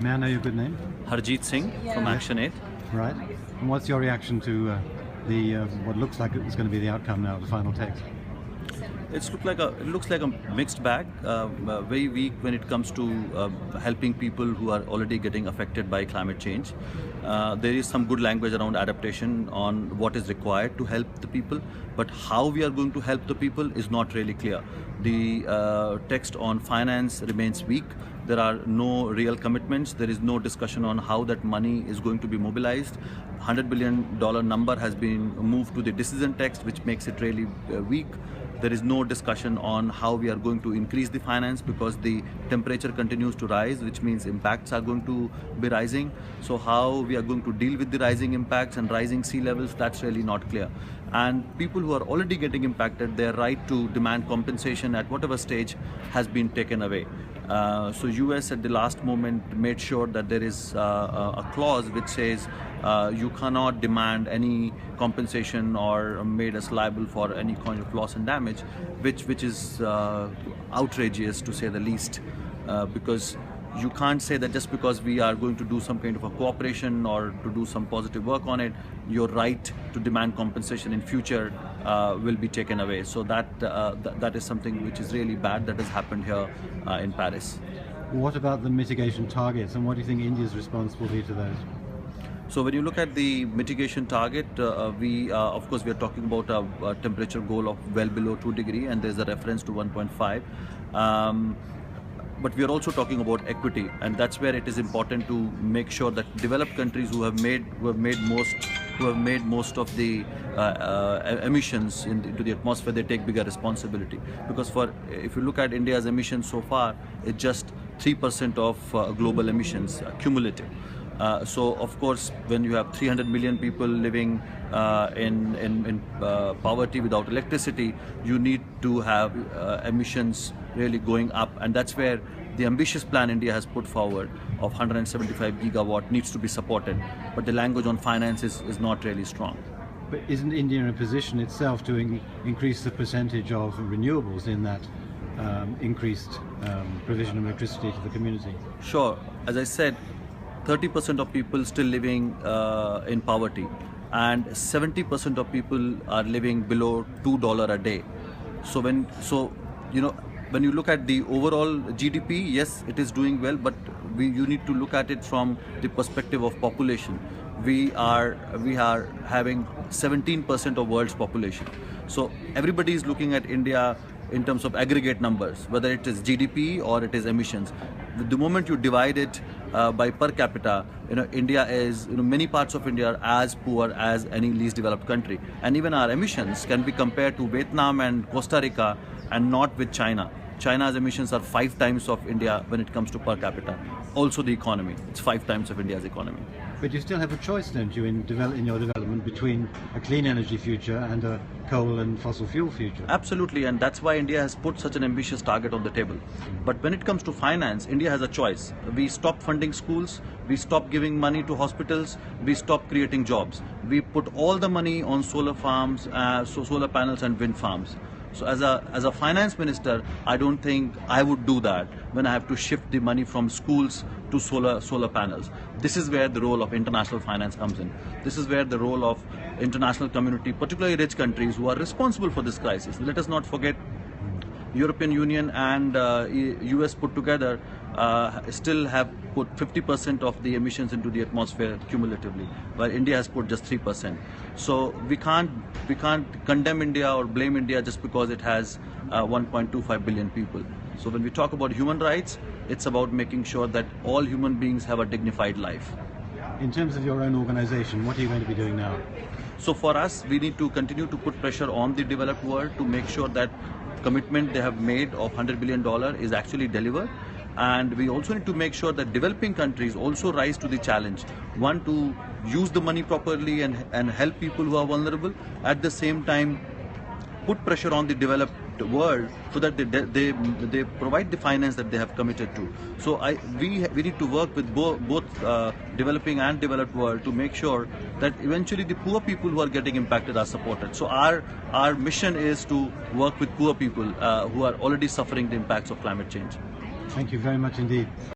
May I know your good name? Harjit Singh from Action 8. Right. And what's your reaction to the what looks like it's going to be the outcome now of the final text? It looks like a mixed bag, very weak when it comes to helping people who are already getting affected by climate change. There is some good language around adaptation on what is required to help the people, but how we are going to help the people is not really clear. The text on finance remains weak. There are no real commitments. There is no discussion on how that money is going to be mobilized. $100 billion number has been moved to the decision text, which makes it really weak. There is no discussion on how we are going to increase the finance because the temperature continues to rise, which means impacts are going to be rising. So how we are going to deal with the rising impacts and rising sea levels, that's really not clear. And people who are already getting impacted, their right to demand compensation at whatever stage has been taken away. So US at the last moment made sure that there is a clause which says you cannot demand any compensation or made us liable for any kind of loss and damage, which is outrageous to say the least, because you can't say that just because we are going to do some kind of a cooperation or to do some positive work on it, your right to demand compensation in future will be taken away. So that is something which is really bad that has happened here in Paris. What about the mitigation targets, and what do you think India's response will be to those? So when you look at the mitigation target, of course we are talking about a temperature goal of well below 2 degrees, and there's a reference to 1.5. But we are also talking about equity, and that's where it is important to make sure that developed countries who have made most of the emissions into the atmosphere, they take bigger responsibility. Because if you look at India's emissions so far, it's just 3% of global emissions cumulative. So of course, when you have 300 million people living in poverty without electricity, you need to have emissions really going up, and that's where the ambitious plan India has put forward of 175 gigawatt needs to be supported. But the language on finance is not really strong. But isn't India in a position itself to increase the percentage of renewables in that increased provision of electricity to the community? Sure. As I said, 30% of people still living in poverty, and 70% of people are living below $2 a day. So when you look at the overall GDP, yes, it is doing well, but you need to look at it from the perspective of population. We are having 17% of world's population. So everybody is looking at India in terms of aggregate numbers, whether it is GDP or it is emissions. The moment you divide it by per capita, India is, many parts of India are as poor as any least developed country. And even our emissions can be compared to Vietnam and Costa Rica and not with China. China's emissions are 5 times of India when it comes to per capita. Also the economy, it's 5 times of India's economy. But you still have a choice, don't you, in your development between a clean energy future and a coal and fossil fuel future? Absolutely, and that's why India has put such an ambitious target on the table. But when it comes to finance, India has a choice. We stop funding schools, we stop giving money to hospitals, we stop creating jobs. We put all the money on solar farms, solar panels and wind farms. So as a finance minister, I don't think I would do that when I have to shift the money from schools to solar panels. This is where the role of international finance comes in. This is where the role of international community, particularly rich countries who are responsible for this crisis. Let us not forget, European Union and US put together still have put 50% of the emissions into the atmosphere cumulatively, while India has put just 3%. So we can't condemn India or blame India just because it has 1.25 billion people. So when we talk about human rights, it's about making sure that all human beings have a dignified life. In terms of your own organization, what are you going to be doing now? So for us, we need to continue to put pressure on the developed world to make sure that commitment they have made of $100 billion is actually delivered. And we also need to make sure that developing countries also rise to the challenge. One, to use the money properly and help people who are vulnerable. At the same time, put pressure on the developed world so that they provide the finance that they have committed to. So we need to work with both developing and developed world to make sure that eventually the poor people who are getting impacted are supported. So our mission is to work with poor people who are already suffering the impacts of climate change. Thank you very much indeed.